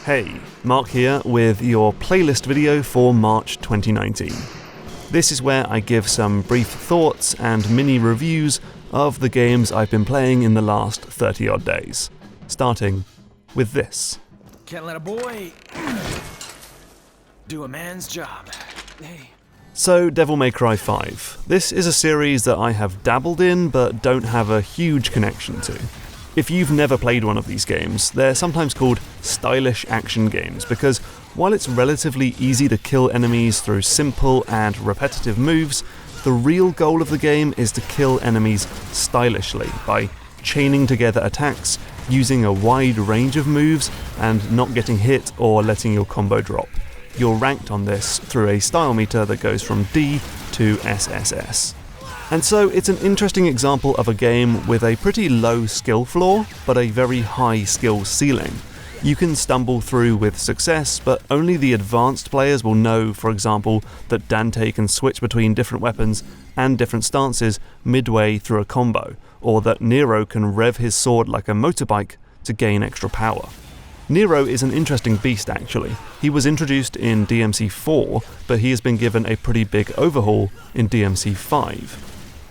Hey, Mark here with your playlist video for March 2019. This is where I give some brief thoughts and mini reviews of the games I've been playing in the last 30 odd days. Starting with this. Can't let a boy do a man's job. Hey. So, Devil May Cry 5. This is a series that I have dabbled in but don't have a huge connection to. If you've never played one of these games, they're sometimes called stylish action games because while it's relatively easy to kill enemies through simple and repetitive moves, the real goal of the game is to kill enemies stylishly by chaining together attacks, using a wide range of moves, and not getting hit or letting your combo drop. You're ranked on this through a style meter that goes from D to SSS. And so it's an interesting example of a game with a pretty low skill floor, but a very high skill ceiling. You can stumble through with success, but only the advanced players will know, for example, that Dante can switch between different weapons and different stances midway through a combo, or that Nero can rev his sword like a motorbike to gain extra power. Nero is an interesting beast actually. He was introduced in DMC 4, but he has been given a pretty big overhaul in DMC 5.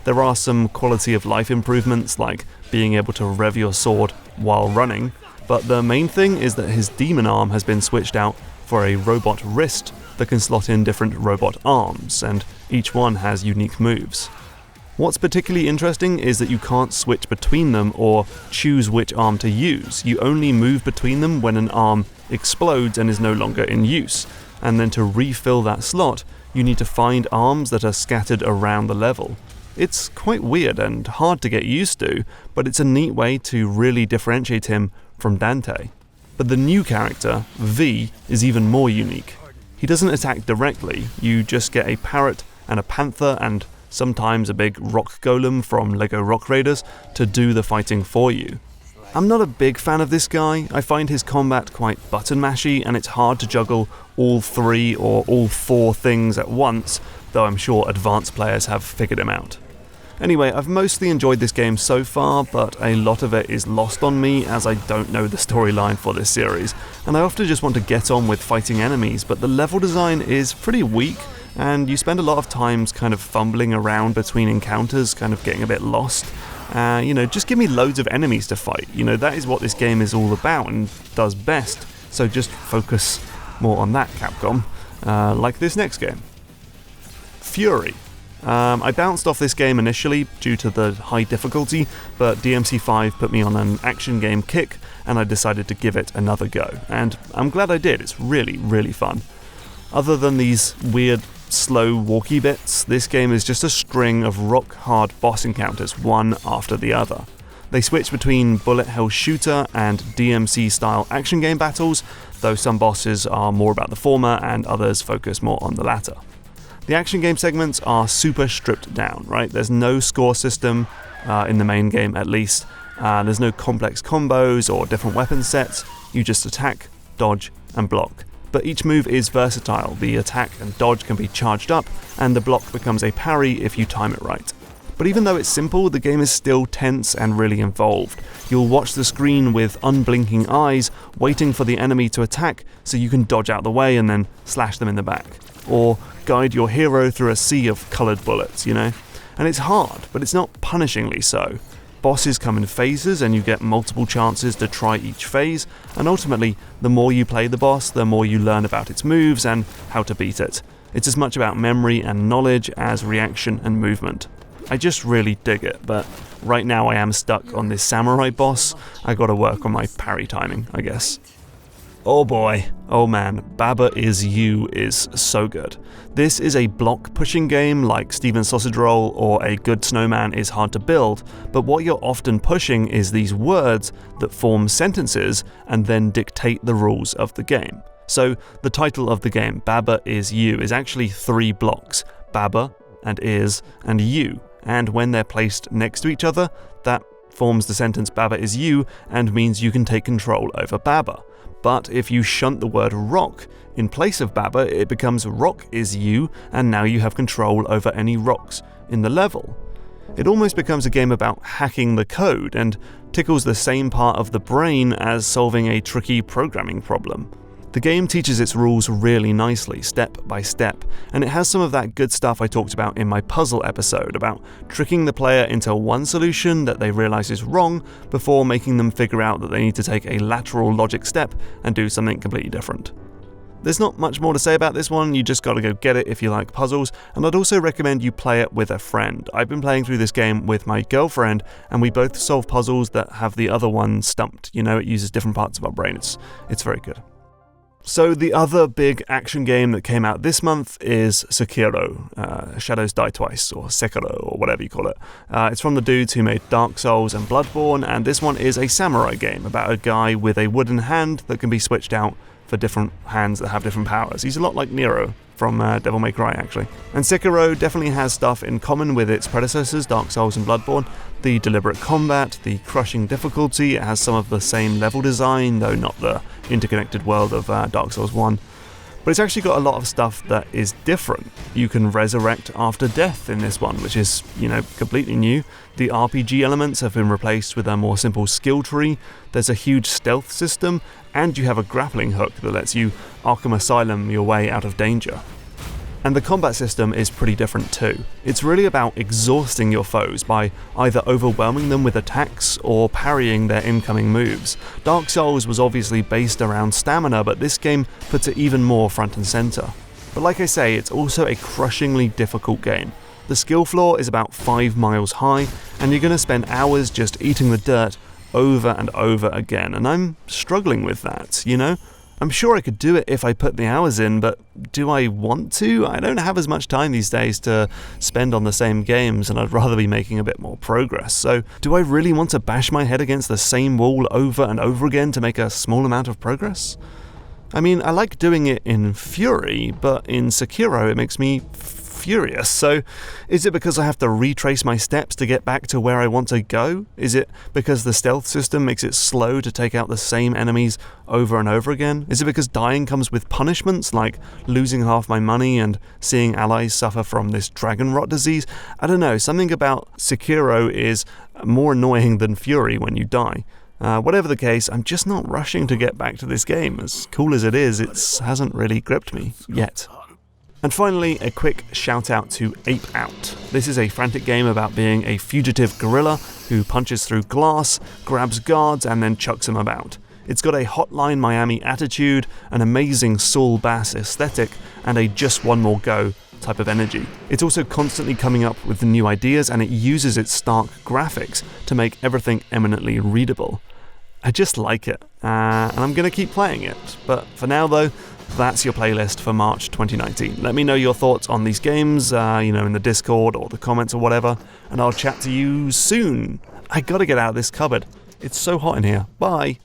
There are some quality of life improvements like being able to rev your sword while running, but the main thing is that his demon arm has been switched out for a robot wrist that can slot in different robot arms, and each one has unique moves. What's particularly interesting is that you can't switch between them or choose which arm to use. You only move between them when an arm explodes and is no longer in use, and then to refill that slot, you need to find arms that are scattered around the level. It's quite weird and hard to get used to, but it's a neat way to really differentiate him from Dante. But the new character, V, is even more unique. He doesn't attack directly, you just get a parrot and a panther and sometimes a big rock golem from LEGO Rock Raiders to do the fighting for you. I'm not a big fan of this guy. I find his combat quite button mashy and it's hard to juggle all three or all four things at once, though I'm sure advanced players have figured him out. Anyway, I've mostly enjoyed this game so far, but a lot of it is lost on me as I don't know the storyline for this series, and I often just want to get on with fighting enemies, but the level design is pretty weak, and you spend a lot of times kind of fumbling around between encounters, kind of getting a bit lost. Just give me loads of enemies to fight. That is what this game is all about and does best, so just focus more on that, Capcom. Like this next game. Fury. I bounced off this game initially due to the high difficulty, but DMC 5 put me on an action game kick and I decided to give it another go, and I'm glad I did. It's really, really fun. Other than these weird, slow, walky bits, this game is just a string of rock-hard boss encounters, one after the other. They switch between bullet hell shooter and DMC-style action game battles, though some bosses are more about the former and others focus more on the latter. The action game segments are super stripped down, right? There's no score system, in the main game at least. There's no complex combos or different weapon sets. You just attack, dodge, and block. But each move is versatile. The attack and dodge can be charged up, and the block becomes a parry if you time it right. But even though it's simple, the game is still tense and really involved. You'll watch the screen with unblinking eyes, waiting for the enemy to attack so you can dodge out the way and then slash them in the back. Or guide your hero through a sea of coloured bullets, And it's hard, but it's not punishingly so. Bosses come in phases and you get multiple chances to try each phase, and ultimately, the more you play the boss, the more you learn about its moves and how to beat it. It's as much about memory and knowledge as reaction and movement. I just really dig it, but right now I am stuck on this samurai boss. I gotta work on my parry timing, I guess. Oh boy, oh man, Baba Is You is so good. This is a block pushing game like Steven Sausage Roll or A Good Snowman is Hard to Build, but what you're often pushing is these words that form sentences and then dictate the rules of the game. So the title of the game, Baba Is You, is actually 3 blocks, Baba and Is and You, and when they're placed next to each other, that forms the sentence Baba Is You and means you can take control over Baba. But if you shunt the word rock in place of Baba, it becomes Rock Is You, and now you have control over any rocks in the level. It almost becomes a game about hacking the code and tickles the same part of the brain as solving a tricky programming problem. The game teaches its rules really nicely, step by step, and it has some of that good stuff I talked about in my puzzle episode about tricking the player into one solution that they realise is wrong before making them figure out that they need to take a lateral logic step and do something completely different. There's not much more to say about this one, you just gotta go get it if you like puzzles, and I'd also recommend you play it with a friend. I've been playing through this game with my girlfriend, and we both solve puzzles that have the other one stumped. You know, it uses different parts of our brain, it's very good. So the other big action game that came out this month is Sekiro, Shadows Die Twice, or Sekiro, or whatever you call it. It's from the dudes who made Dark Souls and Bloodborne, and this one is a samurai game about a guy with a wooden hand that can be switched out for different hands that have different powers. He's a lot like Nero from Devil May Cry, actually. And Sekiro definitely has stuff in common with its predecessors, Dark Souls and Bloodborne. The deliberate combat, the crushing difficulty, it has some of the same level design, though not the interconnected world of Dark Souls 1. But it's actually got a lot of stuff that is different. You can resurrect after death in this one, which is, completely new. The RPG elements have been replaced with a more simple skill tree. There's a huge stealth system, and you have a grappling hook that lets you Arkham Asylum your way out of danger. And the combat system is pretty different too. It's really about exhausting your foes by either overwhelming them with attacks or parrying their incoming moves. Dark Souls was obviously based around stamina, but this game puts it even more front and center. But like I say, it's also a crushingly difficult game. The skill floor is about 5 miles high, and you're going to spend hours just eating the dirt over and over again, and I'm struggling with that, I'm sure I could do it if I put the hours in, but do I want to? I don't have as much time these days to spend on the same games, and I'd rather be making a bit more progress. So, do I really want to bash my head against the same wall over and over again to make a small amount of progress? I mean, I like doing it in Fury, but in Sekiro it makes me furious. So, is it because I have to retrace my steps to get back to where I want to go? Is it because the stealth system makes it slow to take out the same enemies over and over again? Is it because dying comes with punishments, like losing half my money and seeing allies suffer from this dragon rot disease? I don't know, something about Sekiro is more annoying than Fury when you die. Whatever the case, I'm just not rushing to get back to this game. As cool as it is, it hasn't really gripped me yet. And finally, a quick shout out to Ape Out. This is a frantic game about being a fugitive gorilla who punches through glass, grabs guards, and then chucks them about. It's got a Hotline Miami attitude, an amazing Saul Bass aesthetic, and a just one more go type of energy. It's also constantly coming up with new ideas, and it uses its stark graphics to make everything eminently readable. I just like it, and I'm going to keep playing it. But for now though, that's your playlist for March 2019. Let me know your thoughts on these games, in the Discord or the comments or whatever, and I'll chat to you soon. I gotta get out of this cupboard. It's so hot in here. Bye.